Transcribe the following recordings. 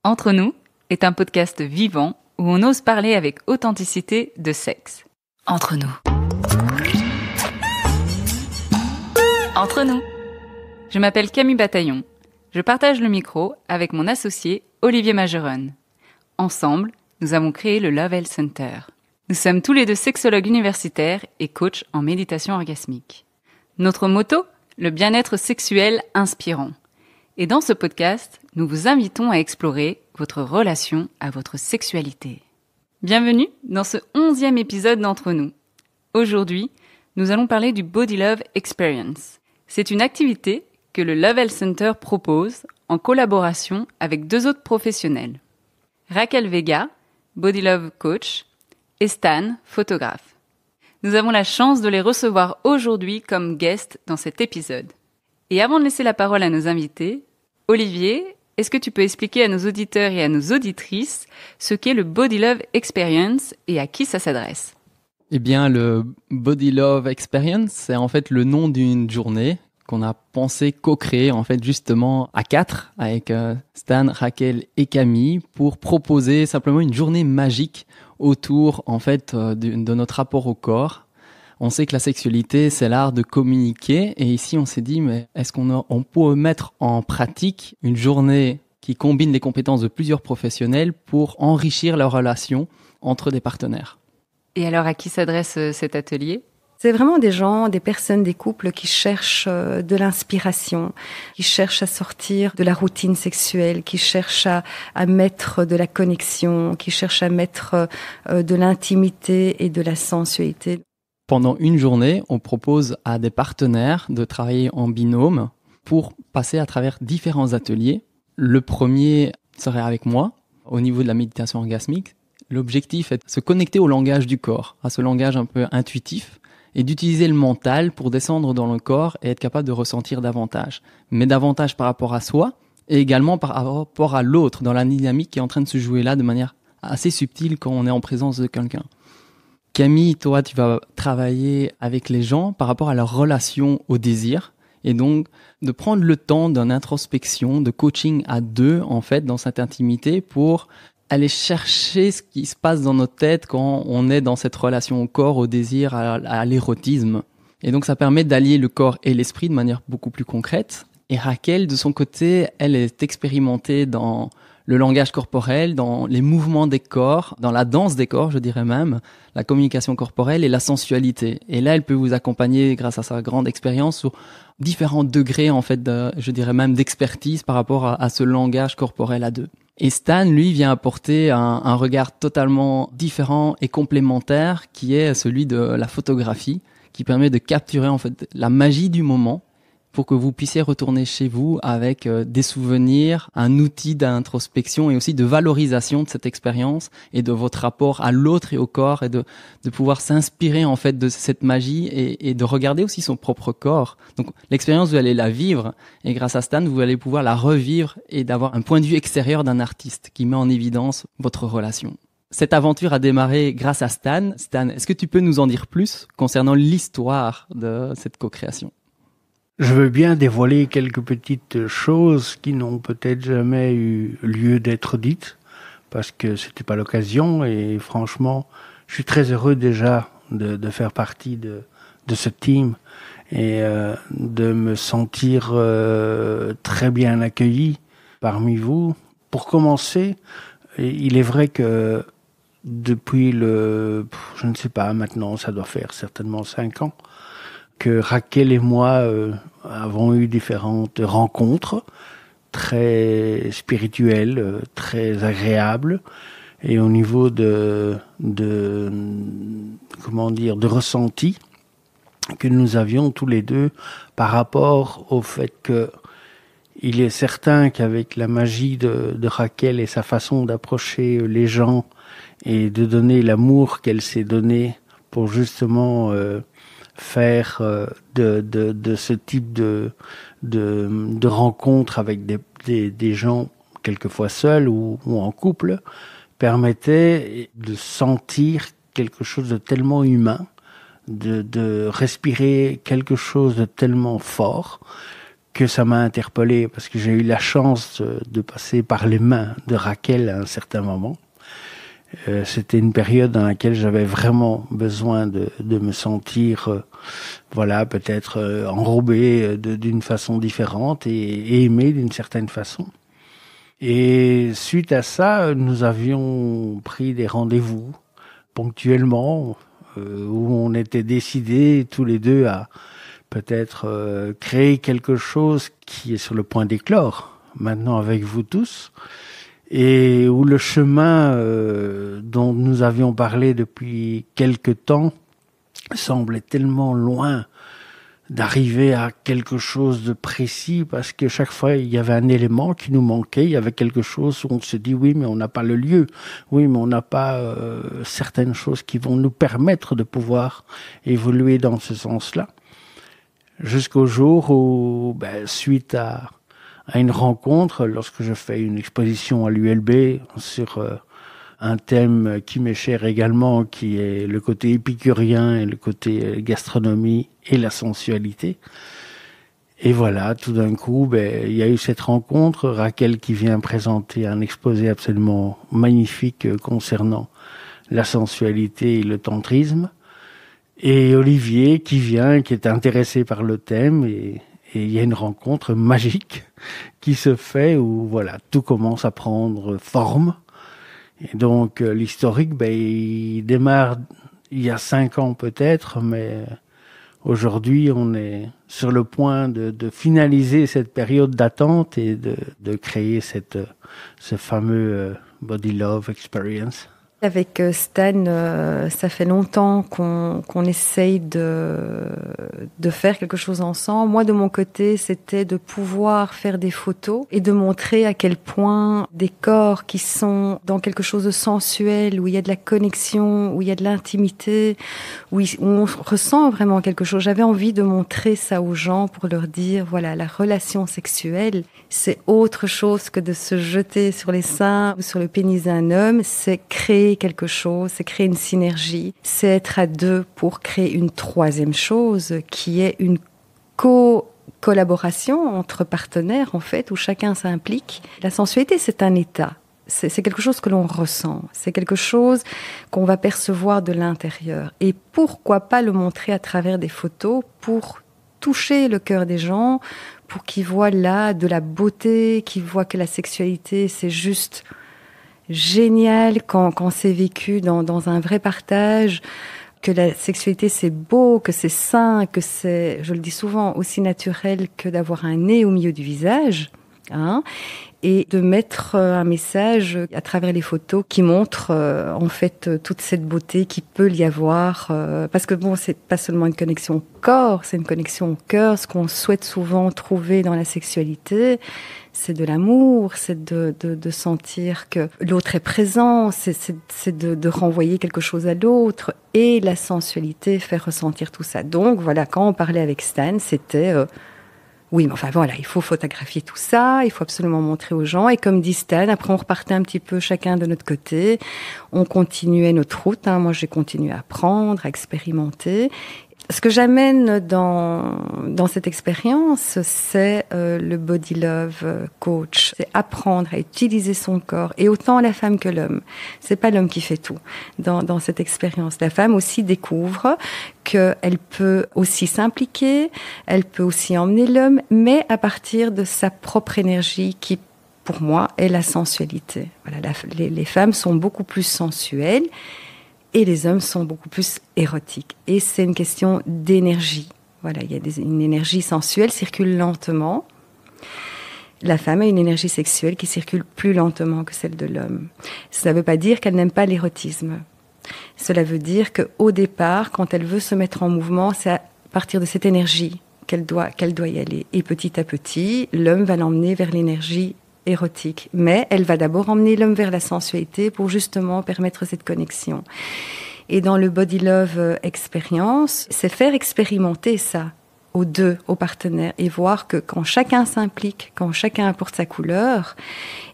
Entre nous est un podcast vivant où on ose parler avec authenticité de sexe. Entre nous. Entre nous. Je m'appelle Camille Bataillon. Je partage le micro avec mon associé Olivier Majeron. Ensemble, nous avons créé le Love Health Center. Nous sommes tous les deux sexologues universitaires et coachs en méditation orgasmique. Notre motto, le bien-être sexuel inspirant. Et dans ce podcast, nous vous invitons à explorer votre relation à votre sexualité. Bienvenue dans ce 11e épisode d'Entre nous. Aujourd'hui, nous allons parler du Body Love Experience. C'est une activité que le Love Health Center propose en collaboration avec 2 autres professionnels. Raquel Vega, Body Love Coach, et Stan, photographe. Nous avons la chance de les recevoir aujourd'hui comme guests dans cet épisode. Et avant de laisser la parole à nos invités, Olivier, est-ce que tu peux expliquer à nos auditeurs et à nos auditrices ce qu'est le Body Love Experience et à qui ça s'adresse ? Eh bien, le Body Love Experience, c'est en fait le nom d'une journée qu'on a pensé co-créer en fait justement à 4 avec Stan, Raquel et Camille pour proposer simplement une journée magique autour en fait de notre rapport au corps. On sait que la sexualité, c'est l'art de communiquer. Et ici, on s'est dit, mais est-ce qu'on peut mettre en pratique une journée qui combine les compétences de plusieurs professionnels pour enrichir leur relation entre des partenaires ? Et alors, à qui s'adresse cet atelier ? C'est vraiment des gens, des personnes, des couples qui cherchent de l'inspiration, qui cherchent à sortir de la routine sexuelle, qui cherchent à mettre de la connexion, qui cherchent à mettre de l'intimité et de la sensualité. Pendant une journée, on propose à des partenaires de travailler en binôme pour passer à travers différents ateliers. Le premier serait avec moi, au niveau de la méditation orgasmique. L'objectif est de se connecter au langage du corps, à ce langage un peu intuitif, et d'utiliser le mental pour descendre dans le corps et être capable de ressentir davantage. Mais davantage par rapport à soi, et également par rapport à l'autre, dans la dynamique qui est en train de se jouer là de manière assez subtile quand on est en présence de quelqu'un. Camille, toi, tu vas travailler avec les gens par rapport à leur relation au désir et donc de prendre le temps d'une introspection, de coaching à 2 en fait dans cette intimité pour aller chercher ce qui se passe dans notre tête quand on est dans cette relation au corps, au désir, à l'érotisme. Et donc ça permet d'allier le corps et l'esprit de manière beaucoup plus concrète. Et Raquel, de son côté, elle est expérimentée dans le langage corporel, dans les mouvements des corps, dans la danse des corps, je dirais même, la communication corporelle et la sensualité. Et là, elle peut vous accompagner grâce à sa grande expérience sur différents degrés, en fait, je dirais même d'expertise par rapport à ce langage corporel à 2. Et Stan, lui, vient apporter un regard totalement différent et complémentaire qui est celui de la photographie, qui permet de capturer, en fait, la magie du moment pour que vous puissiez retourner chez vous avec des souvenirs, un outil d'introspection et aussi de valorisation de cette expérience et de votre rapport à l'autre et au corps et de pouvoir s'inspirer en fait de cette magie et de regarder aussi son propre corps. Donc l'expérience, vous allez la vivre et grâce à Stan, vous allez pouvoir la revivre et d'avoir un point de vue extérieur d'un artiste qui met en évidence votre relation. Cette aventure a démarré grâce à Stan. Stan, est-ce que tu peux nous en dire plus concernant l'histoire de cette co-création ? Je veux bien dévoiler quelques petites choses qui n'ont peut-être jamais eu lieu d'être dites, parce que c'était pas l'occasion, et franchement, je suis très heureux déjà de faire partie de ce team, et de me sentir très bien accueilli parmi vous. Pour commencer, il est vrai que depuis je ne sais pas, maintenant, ça doit faire certainement 5 ans, que Raquel et moi avons eu différentes rencontres très spirituelles, très agréables, et au niveau de ressenti que nous avions tous les deux par rapport au fait que il est certain qu'avec la magie de Raquel et sa façon d'approcher les gens et de donner l'amour qu'elle s'est donné pour justement faire de ce type de rencontres avec des gens quelquefois seuls ou en couple permettait de sentir quelque chose de tellement humain, de respirer quelque chose de tellement fort que ça m'a interpellé, parce que j'ai eu la chance de passer par les mains de Raquel à un certain moment. C'était une période dans laquelle j'avais vraiment besoin de me sentir, peut-être enrobé d'une façon différente et aimé d'une certaine façon. Et suite à ça, nous avions pris des rendez-vous ponctuellement où on était décidés tous les deux à peut-être créer quelque chose qui est sur le point d'éclore maintenant avec vous tous, et où le chemin dont nous avions parlé depuis quelque temps semblait tellement loin d'arriver à quelque chose de précis, parce que chaque fois il y avait un élément qui nous manquait, il y avait quelque chose où on se dit oui mais on n'a pas le lieu, oui mais on n'a pas certaines choses qui vont nous permettre de pouvoir évoluer dans ce sens-là, jusqu'au jour où suite à une rencontre, lorsque je fais une exposition à l'ULB sur un thème qui m'est cher également, qui est le côté épicurien et le côté gastronomie et la sensualité. Et voilà, tout d'un coup, il y a eu cette rencontre, Raquel qui vient présenter un exposé absolument magnifique concernant la sensualité et le tantrisme, et Olivier qui vient, qui est intéressé par le thème, et il y a une rencontre magique qui se fait où tout commence à prendre forme. Et donc l'historique, il démarre il y a 5 ans peut-être, mais aujourd'hui on est sur le point de finaliser cette période d'attente et de créer ce fameux Body Love Experience. Avec Stan, ça fait longtemps qu'on essaye de faire quelque chose ensemble. Moi, de mon côté, c'était de pouvoir faire des photos et de montrer à quel point des corps qui sont dans quelque chose de sensuel, où il y a de la connexion, où il y a de l'intimité, où on ressent vraiment quelque chose. J'avais envie de montrer ça aux gens pour leur dire, la relation sexuelle, c'est autre chose que de se jeter sur les seins ou sur le pénis d'un homme. C'est créer quelque chose, c'est créer une synergie, c'est être à deux pour créer une troisième chose qui est une collaboration entre partenaires en fait, où chacun s'implique. La sensualité, c'est un état. C'est quelque chose que l'on ressent, c'est quelque chose qu'on va percevoir de l'intérieur. Et pourquoi pas le montrer à travers des photos pour toucher le cœur des gens, pour qu'ils voient là de la beauté, qu'ils voient que la sexualité, c'est juste génial quand c'est vécu dans un vrai partage, que la sexualité c'est beau, que c'est sain, que c'est, je le dis souvent, aussi naturel que d'avoir un nez au milieu du visage, et de mettre un message à travers les photos qui montre en fait toute cette beauté qui peut y avoir, parce que c'est pas seulement une connexion au corps, c'est une connexion au cœur. Ce qu'on souhaite souvent trouver dans la sexualité, c'est de l'amour, c'est de sentir que l'autre est présent, c'est de renvoyer quelque chose à l'autre, et la sensualité fait ressentir tout ça. Donc quand on parlait avec Stan, c'était oui, mais il faut photographier tout ça, il faut absolument montrer aux gens. Et comme dit Stan, après on repartait un petit peu chacun de notre côté, on continuait notre route. Moi, j'ai continué à apprendre, à expérimenter. Ce que j'amène dans cette expérience, c'est le Body Love Coach. C'est apprendre à utiliser son corps, et autant la femme que l'homme. C'est pas l'homme qui fait tout dans cette expérience. La femme aussi découvre qu'elle peut aussi s'impliquer, elle peut aussi emmener l'homme, mais à partir de sa propre énergie qui, pour moi, est la sensualité. Les femmes sont beaucoup plus sensuelles, et les hommes sont beaucoup plus érotiques. Et c'est une question d'énergie. Il y a une énergie sensuelle qui circule lentement. La femme a une énergie sexuelle qui circule plus lentement que celle de l'homme. Cela ne veut pas dire qu'elle n'aime pas l'érotisme. Cela veut dire qu'au départ, quand elle veut se mettre en mouvement, c'est à partir de cette énergie qu'elle doit y aller. Et petit à petit, l'homme va l'emmener vers l'énergie érotique. Mais elle va d'abord emmener l'homme vers la sensualité pour justement permettre cette connexion. Et dans le Body Love Experience, c'est faire expérimenter ça aux deux, aux partenaires, et voir que quand chacun s'implique, quand chacun apporte sa couleur,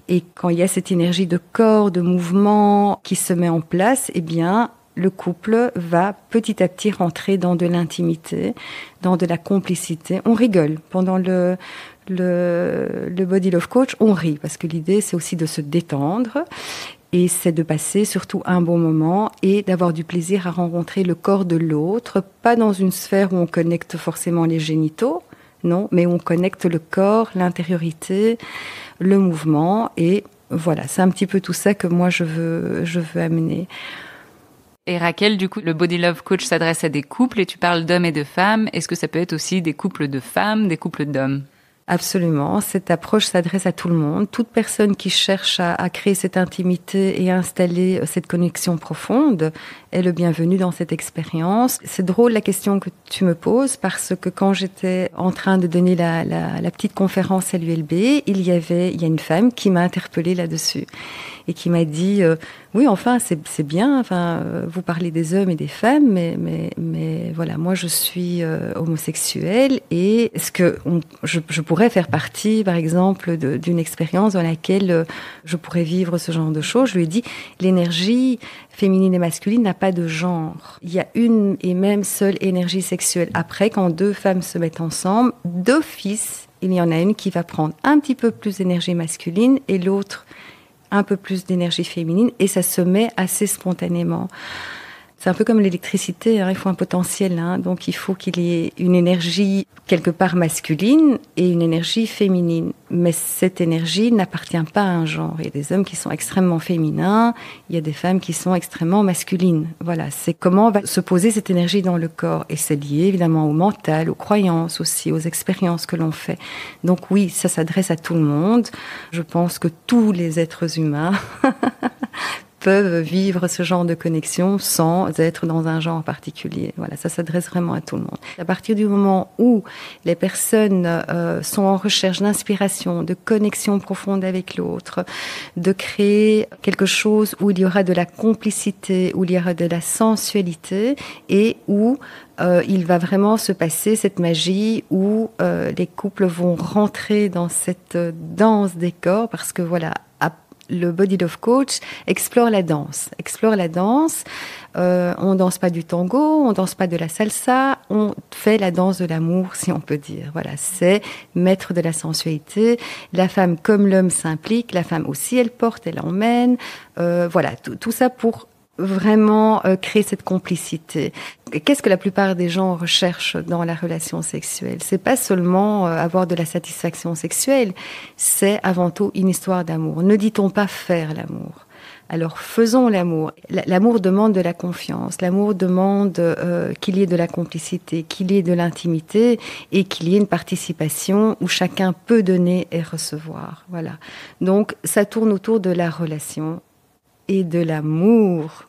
et quand il y a cette énergie de corps, de mouvement qui se met en place, le couple va petit à petit rentrer dans de l'intimité, dans de la complicité. On rigole pendant le Body Love Coach, on rit parce que l'idée c'est aussi de se détendre et c'est de passer surtout un bon moment et d'avoir du plaisir à rencontrer le corps de l'autre, pas dans une sphère où on connecte forcément les génitaux, non, mais où on connecte le corps, l'intériorité, le mouvement et voilà, c'est un petit peu tout ça que moi je veux amener. Et Raquel, du coup, le Body Love Coach s'adresse à des couples et tu parles d'hommes et de femmes. Est-ce que ça peut être aussi des couples de femmes, des couples d'hommes ? Absolument. Cette approche s'adresse à tout le monde. Toute personne qui cherche à créer cette intimité et à installer cette connexion profonde est le bienvenu dans cette expérience. C'est drôle la question que tu me poses parce que quand j'étais en train de donner la petite conférence à l'ULB, il y a une femme qui m'a interpellée là-dessus et qui m'a dit oui, enfin, c'est bien, enfin, vous parlez des hommes et des femmes, mais voilà, moi je suis homosexuelle et est-ce que je pourrais faire partie, par exemple, d'une expérience dans laquelle je pourrais vivre ce genre de choses? Je lui ai dit, l'énergie féminine et masculine n'a pas de genre. Il y a une et même seule énergie sexuelle. Après, quand deux femmes se mettent ensemble, d'office, il y en a une qui va prendre un petit peu plus d'énergie masculine et l'autre un peu plus d'énergie féminine et ça se met assez spontanément. C'est un peu comme l'électricité, hein, il faut un potentiel, hein, donc il faut qu'il y ait une énergie quelque part masculine et une énergie féminine. Mais cette énergie n'appartient pas à un genre. Il y a des hommes qui sont extrêmement féminins, il y a des femmes qui sont extrêmement masculines. Voilà, c'est comment va se poser cette énergie dans le corps. Et c'est lié évidemment au mental, aux croyances aussi, aux expériences que l'on fait. Donc oui, ça s'adresse à tout le monde. Je pense que tous les êtres humains peuvent vivre ce genre de connexion sans être dans un genre particulier. Voilà, ça s'adresse vraiment à tout le monde. À partir du moment où les personnes sont en recherche d'inspiration, de connexion profonde avec l'autre, de créer quelque chose où il y aura de la complicité, où il y aura de la sensualité et où il va vraiment se passer cette magie où les couples vont rentrer dans cette danse des corps parce que voilà, le Body Love Coach explore la danse. On danse pas du tango, on danse pas de la salsa, on fait la danse de l'amour, si on peut dire. Voilà, c'est mettre de la sensualité. La femme comme l'homme s'implique, la femme aussi, elle porte, elle emmène. Voilà, tout ça pour vraiment créer cette complicité. Qu'est-ce que la plupart des gens recherchent dans la relation sexuelle? C'est pas seulement avoir de la satisfaction sexuelle, c'est avant tout une histoire d'amour. Ne dit-on pas faire l'amour? Alors faisons l'amour. L'amour demande de la confiance, l'amour demande qu'il y ait de la complicité, qu'il y ait de l'intimité et qu'il y ait une participation où chacun peut donner et recevoir. Voilà. Donc ça tourne autour de la relation et de l'amour.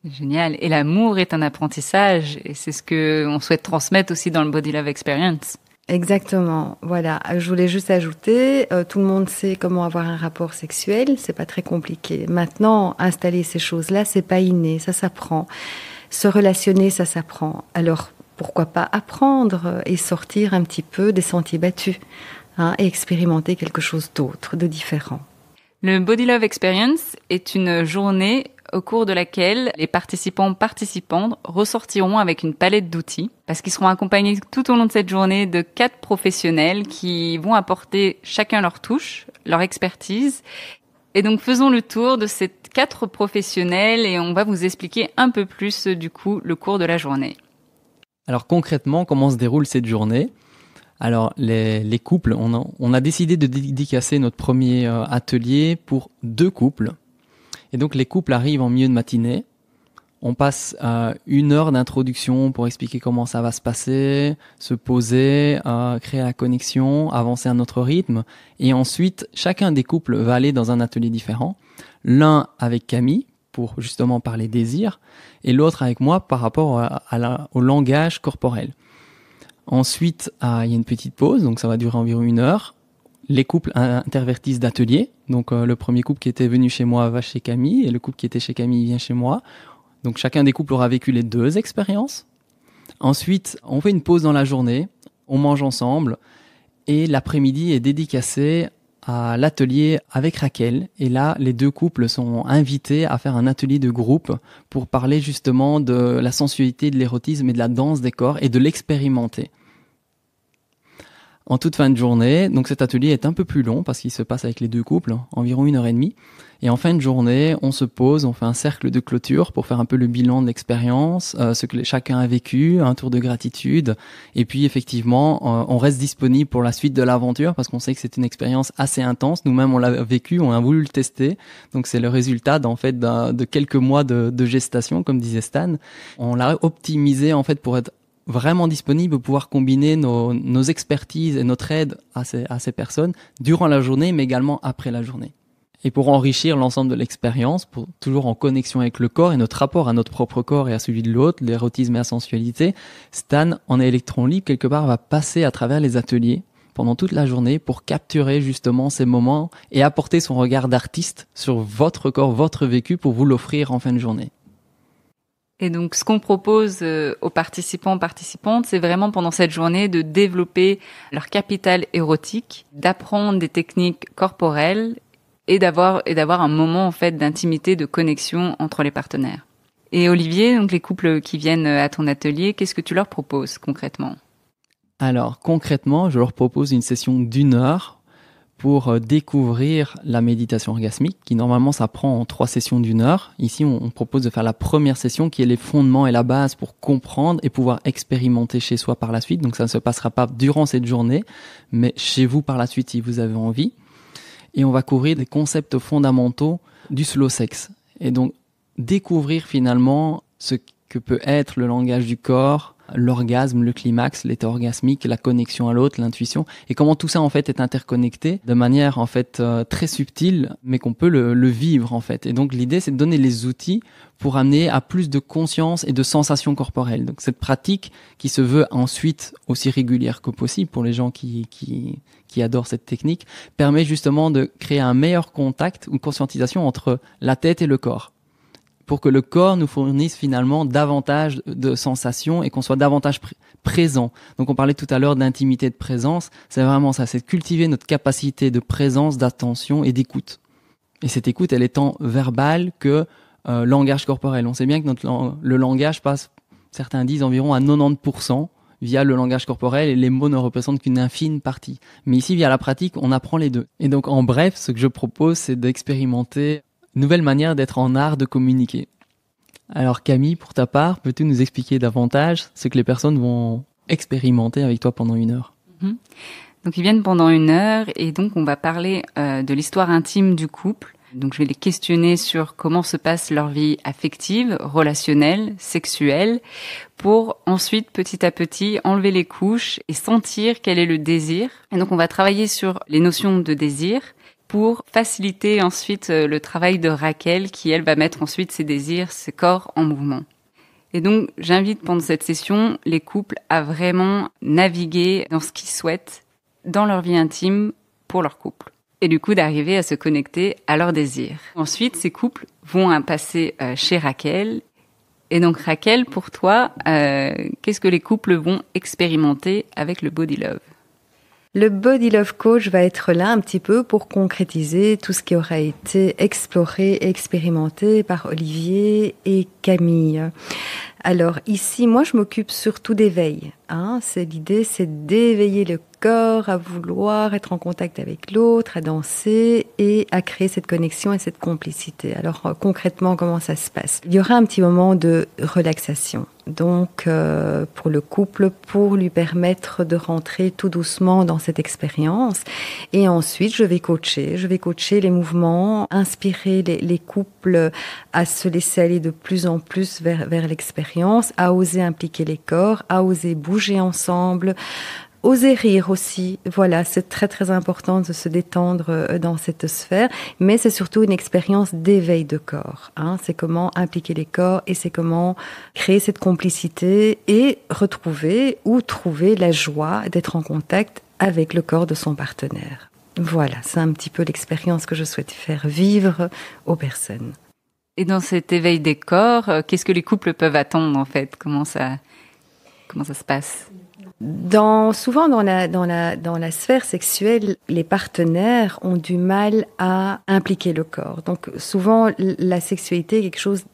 C'est génial. Et l'amour est un apprentissage et c'est ce que on souhaite transmettre aussi dans le Body Love Experience. Exactement. Voilà. Je voulais juste ajouter, tout le monde sait comment avoir un rapport sexuel. C'est pas très compliqué. Maintenant, installer ces choses-là, c'est pas inné. Ça s'apprend. Se relationner, ça s'apprend. Alors, pourquoi pas apprendre et sortir un petit peu des sentiers battus, hein, et expérimenter quelque chose d'autre, de différent. Le Body Love Experience est une journée au cours de laquelle les participantes ressortiront avec une palette d'outils parce qu'ils seront accompagnés tout au long de cette journée de 4 professionnels qui vont apporter chacun leur touche, leur expertise. Et donc faisons le tour de ces 4 professionnels et on va vous expliquer un peu plus du coup le cours de la journée. Alors concrètement, comment se déroule cette journée ? Alors, les couples, on a décidé de dédicacer notre premier atelier pour 2 couples. Et donc, les couples arrivent en milieu de matinée. On passe 1 heure d'introduction pour expliquer comment ça va se passer, se poser, créer la connexion, avancer à notre rythme. Et ensuite, chacun des couples va aller dans un atelier différent. L'un avec Camille, pour justement parler désir, et l'autre avec moi par rapport au langage corporel. Ensuite, il y a une petite pause, donc ça va durer environ 1 heure. Les couples intervertissent d'atelier. Donc le premier couple qui était venu chez moi va chez Camille et le couple qui était chez Camille vient chez moi. Donc chacun des couples aura vécu les 2 expériences. Ensuite, on fait une pause dans la journée, on mange ensemble et l'après-midi est dédicacé à l'atelier avec Raquel. Et là, les deux couples sont invités à faire un atelier de groupe pour parler justement de la sensualité, de l'érotisme et de la danse des corps et de l'expérimenter. En toute fin de journée, donc cet atelier est un peu plus long parce qu'il se passe avec les deux couples, environ 1h30. Et en fin de journée, on se pose, on fait un cercle de clôture pour faire un peu le bilan de l'expérience, ce que chacun a vécu, un tour de gratitude. Et puis effectivement, on reste disponible pour la suite de l'aventure parce qu'on sait que c'est une expérience assez intense. Nous-mêmes, on l'a vécu, on a voulu le tester. Donc c'est le résultat de quelques mois de gestation, comme disait Stan. On l'a optimisé en fait pour être vraiment disponible, pouvoir combiner nos expertises et notre aide à ces personnes durant la journée, mais également après la journée. Et pour enrichir l'ensemble de l'expérience, toujours en connexion avec le corps et notre rapport à notre propre corps et à celui de l'autre, l'érotisme et la sensualité, Stan, en électron libre, quelque part, va passer à travers les ateliers pendant toute la journée pour capturer justement ces moments et apporter son regard d'artiste sur votre corps, votre vécu pour vous l'offrir en fin de journée. Et donc, ce qu'on propose aux participants, participantes, c'est vraiment pendant cette journée de développer leur capital érotique, d'apprendre des techniques corporelles et d'avoir un moment, en fait, d'intimité, de connexion entre les partenaires. Et Olivier, donc les couples qui viennent à ton atelier, qu'est-ce que tu leur proposes concrètement? Alors, concrètement, je leur propose une session d'1 heure pour découvrir la méditation orgasmique, qui normalement ça prend en 3 sessions d'1 heure. Ici, on propose de faire la première session qui est les fondements et la base pour comprendre et pouvoir expérimenter chez soi par la suite. Donc ça ne se passera pas durant cette journée, mais chez vous par la suite si vous avez envie. Et on va couvrir des concepts fondamentaux du slow sex. Et donc découvrir finalement ce que peut être le langage du corps, l'orgasme, le climax, l'état orgasmique, la connexion à l'autre, l'intuition, et comment tout ça en fait est interconnecté de manière en fait très subtile, mais qu'on peut le vivre en fait. Et donc l'idée c'est de donner les outils pour amener à plus de conscience et de sensations corporelles. Donc cette pratique qui se veut ensuite aussi régulière que possible pour les gens qui adorent cette technique, permet justement de créer un meilleur contact ou conscientisation entre la tête et le corps, pour que le corps nous fournisse finalement davantage de sensations et qu'on soit davantage présent. Donc on parlait tout à l'heure d'intimité, de présence, c'est vraiment ça, c'est de cultiver notre capacité de présence, d'attention et d'écoute. Et cette écoute, elle est tant verbale que langage corporel. On sait bien que le langage passe, certains disent environ à 90% via le langage corporel et les mots ne représentent qu'une infime partie. Mais ici, via la pratique, on apprend les deux. Et donc en bref, ce que je propose, c'est d'expérimenter nouvelle manière d'être en art de communiquer. Alors Camille, pour ta part, peux-tu nous expliquer davantage ce que les personnes vont expérimenter avec toi pendant 1 heure? Donc ils viennent pendant 1 heure et donc on va parler de l'histoire intime du couple. Donc je vais les questionner sur comment se passe leur vie affective, relationnelle, sexuelle, pour ensuite petit à petit enlever les couches et sentir quel est le désir. Et donc on va travailler sur les notions de désir, pour faciliter ensuite le travail de Raquel qui, elle, va mettre ensuite ses désirs, ses corps en mouvement. Et donc, j'invite pendant cette session les couples à vraiment naviguer dans ce qu'ils souhaitent dans leur vie intime pour leur couple. Et du coup, d'arriver à se connecter à leurs désirs. Ensuite, ces couples vont passer chez Raquel. Et donc, Raquel, pour toi, qu'est-ce que les couples vont expérimenter avec le Body Love ? Le Body Love Coach va être là un petit peu pour concrétiser tout ce qui aura été exploré et expérimenté par Olivier et Camille. Alors ici, moi je m'occupe surtout d'éveil. L'idée, c'est d'éveiller le corps à vouloir être en contact avec l'autre, à danser et à créer cette connexion et cette complicité. Alors concrètement, comment ça se passe ? Il y aura un petit moment de relaxation. Donc pour le couple, pour lui permettre de rentrer tout doucement dans cette expérience. Et ensuite, je vais coacher les mouvements, inspirer les couples à se laisser aller de plus en plus vers l'expérience, à oser impliquer les corps, à oser bouger ensemble, oser rire aussi. Voilà, c'est très très important de se détendre dans cette sphère, mais c'est surtout une expérience d'éveil de corps. C'est comment impliquer les corps et c'est comment créer cette complicité et retrouver ou trouver la joie d'être en contact avec le corps de son partenaire. Voilà, c'est un petit peu l'expérience que je souhaite faire vivre aux personnes. Et dans cet éveil des corps, qu'est-ce que les couples peuvent attendre en fait ? Comment ça se passe ? Souvent dans la sphère sexuelle, les partenaires ont du mal à impliquer le corps. Donc souvent la sexualité est quelque chose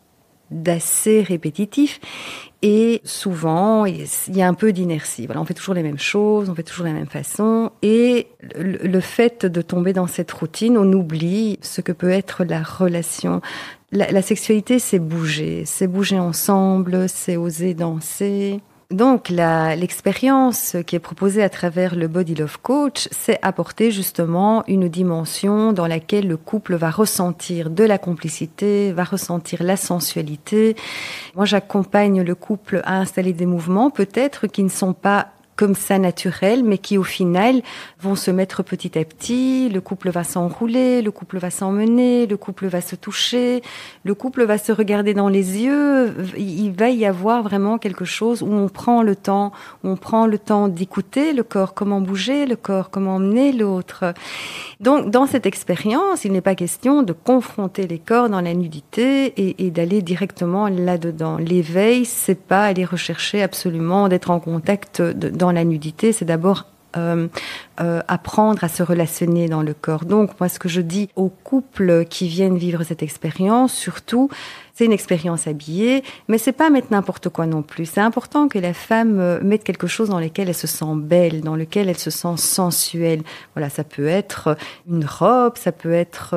d'assez répétitif et souvent il y a un peu d'inertie. Voilà, on fait toujours les mêmes choses, on fait toujours la même façon et le fait de tomber dans cette routine, on oublie ce que peut être la relation. La sexualité, c'est bouger ensemble, c'est oser danser. Donc, l'expérience qui est proposée à travers le Body Love Coach, c'est apporter justement une dimension dans laquelle le couple va ressentir de la complicité, va ressentir la sensualité. Moi, j'accompagne le couple à installer des mouvements, peut-être qui ne sont pas comme ça naturels, mais qui au final vont se mettre petit à petit. Le couple va s'enrouler, le couple va s'emmener, le couple va se toucher, le couple va se regarder dans les yeux. Il va y avoir vraiment quelque chose où on prend le temps d'écouter le corps, comment bouger le corps, comment emmener l'autre. Donc, dans cette expérience, il n'est pas question de confronter les corps dans la nudité et d'aller directement là-dedans. L'éveil, c'est pas aller rechercher absolument d'être en contact dans la nudité, c'est d'abord apprendre à se relationner dans le corps. Donc, moi, ce que je dis aux couples qui viennent vivre cette expérience, surtout, c'est une expérience habillée, mais c'est pas mettre n'importe quoi non plus. C'est important que la femme mette quelque chose dans lequel elle se sent belle, dans lequel elle se sent sensuelle. Voilà, ça peut être une robe, ça peut être,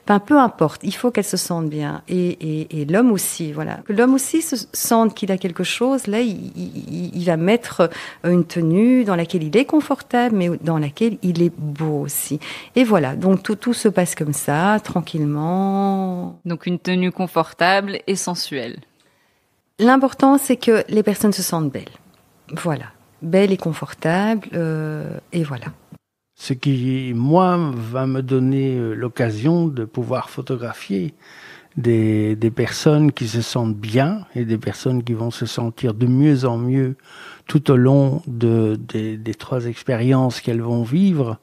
enfin, peu importe. Il faut qu'elle se sente bien. Et l'homme aussi, voilà. Que l'homme aussi se sente qu'il a quelque chose. Là, il va mettre une tenue dans laquelle il est confortable, mais dans laquelle il est beau aussi. Et voilà. Donc tout se passe comme ça, tranquillement. Donc une tenue confortable et sensuelle. L'important, c'est que les personnes se sentent belles. Voilà. Belles et confortables, et voilà. Ce qui, moi, va me donner l'occasion de pouvoir photographier des personnes qui se sentent bien et des personnes qui vont se sentir de mieux en mieux tout au long des 3 expériences qu'elles vont vivre.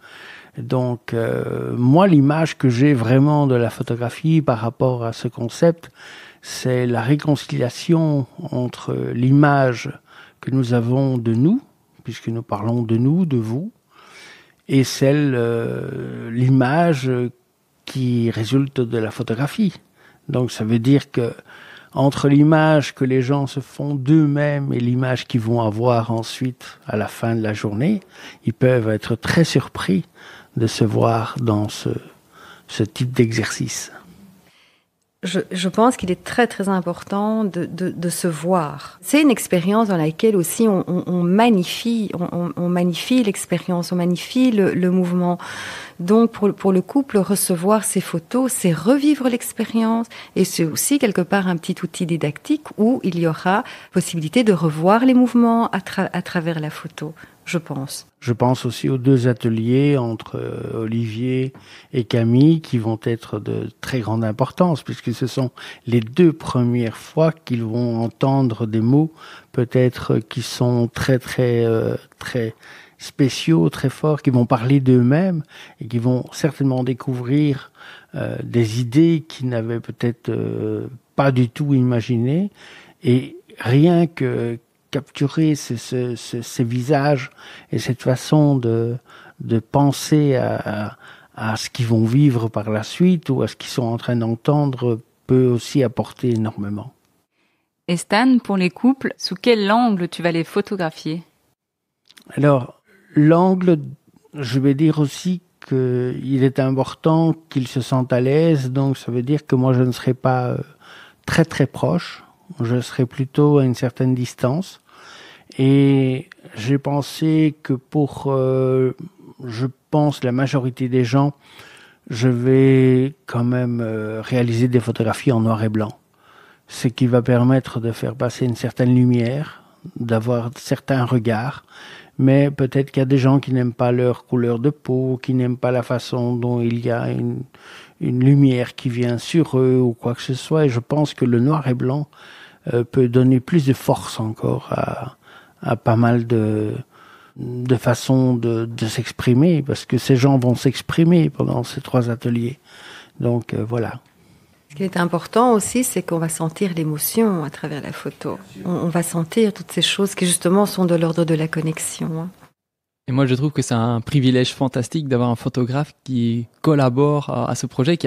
Donc, moi, l'image que j'ai vraiment de la photographie par rapport à ce concept, c'est la réconciliation entre l'image que nous avons de nous, puisque nous parlons de nous, de vous, et l'image qui résulte de la photographie. Donc, ça veut dire que entre l'image que les gens se font d'eux-mêmes et l'image qu'ils vont avoir ensuite à la fin de la journée, ils peuvent être très surpris de se voir dans ce type d'exercice. Je pense qu'il est très très important de se voir. C'est une expérience dans laquelle aussi on magnifie l'expérience, on magnifie le mouvement. Donc pour le couple, recevoir ces photos, c'est revivre l'expérience et c'est aussi quelque part un petit outil didactique où il y aura possibilité de revoir les mouvements à travers la photo. Je pense. Je pense aussi aux 2 ateliers entre Olivier et Camille qui vont être de très grande importance puisque ce sont les 2 premières fois qu'ils vont entendre des mots peut-être qui sont très spéciaux, très forts, qui vont parler d'eux-mêmes et qui vont certainement découvrir des idées qu'ils n'avaient peut-être pas du tout imaginées et rien que capturer ces visages et cette façon de penser à ce qu'ils vont vivre par la suite ou à ce qu'ils sont en train d'entendre peut aussi apporter énormément. Et Stan, pour les couples, sous quel angle tu vas les photographier ? Alors, l'angle, je vais dire aussi qu'il est important qu'ils se sentent à l'aise, donc ça veut dire que moi je ne serai pas très très proche, je serai plutôt à une certaine distance. Et j'ai pensé que pour, je pense, la majorité des gens, je vais quand même réaliser des photographies en noir et blanc. Ce qui va permettre de faire passer une certaine lumière, d'avoir certains regards. Mais peut-être qu'il y a des gens qui n'aiment pas leur couleur de peau, qui n'aiment pas la façon dont il y a une lumière qui vient sur eux ou quoi que ce soit. Et je pense que le noir et blanc peut donner plus de force encore à pas mal de façons de s'exprimer, parce que ces gens vont s'exprimer pendant ces 3 ateliers. Donc voilà. Ce qui est important aussi, c'est qu'on va sentir l'émotion à travers la photo. On va sentir toutes ces choses qui justement sont de l'ordre de la connexion. Et moi, je trouve que c'est un privilège fantastique d'avoir un photographe qui collabore à ce projet,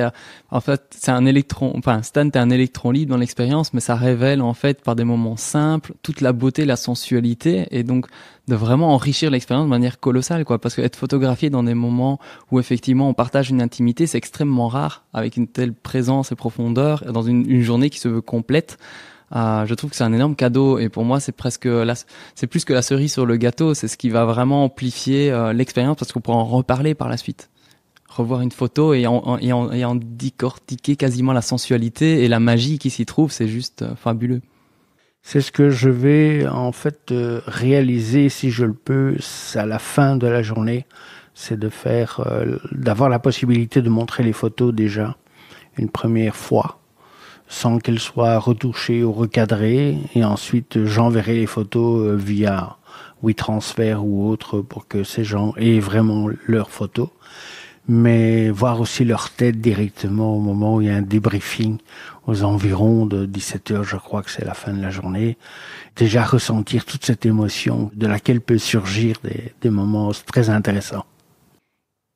en fait, Stan est un électron libre dans l'expérience, mais ça révèle, en fait, par des moments simples, toute la beauté, la sensualité, et donc, de vraiment enrichir l'expérience de manière colossale, quoi. Parce que être photographié dans des moments où, effectivement, on partage une intimité, c'est extrêmement rare, avec une telle présence et profondeur, dans une journée qui se veut complète. Je trouve que c'est un énorme cadeau, et pour moi c'est plus que la cerise sur le gâteau, c'est ce qui va vraiment amplifier l'expérience, parce qu'on pourra en reparler par la suite, revoir une photo et en décortiquer quasiment la sensualité et la magie qui s'y trouve. C'est juste fabuleux. C'est ce que je vais en fait réaliser, si je le peux, à la fin de la journée, c'est d'avoir la possibilité de montrer les photos déjà une première fois, sans qu'elles soient retouchées ou recadrées, et ensuite j'enverrai les photos via WeTransfer ou autre pour que ces gens aient vraiment leurs photos, mais voir aussi leur tête directement au moment où il y a un débriefing aux environs de 17h, je crois que c'est la fin de la journée. Déjà ressentir toute cette émotion de laquelle peut surgir des moments très intéressants.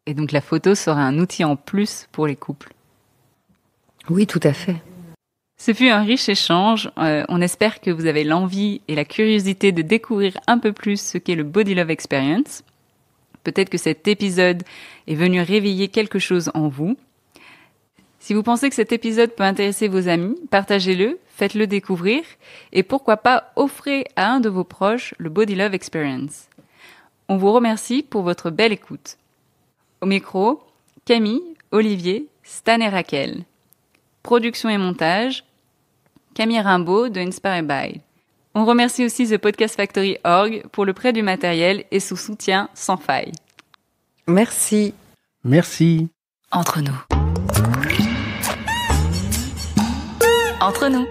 Et donc la photo sera un outil en plus pour les couples. Oui, tout à fait. Ce fut un riche échange. On espère que vous avez l'envie et la curiosité de découvrir un peu plus ce qu'est le Body Love Experience. Peut-être que cet épisode est venu réveiller quelque chose en vous. Si vous pensez que cet épisode peut intéresser vos amis, partagez-le, faites-le découvrir et pourquoi pas offrez à un de vos proches le Body Love Experience. On vous remercie pour votre belle écoute. Au micro, Camille, Olivier, Stan et Raquel. Production et montage, Camille Rimbaud de Inspire By. On remercie aussi The Podcast Factory Org pour le prêt du matériel et son soutien sans faille. Merci. Merci. Entre nous. Entre nous.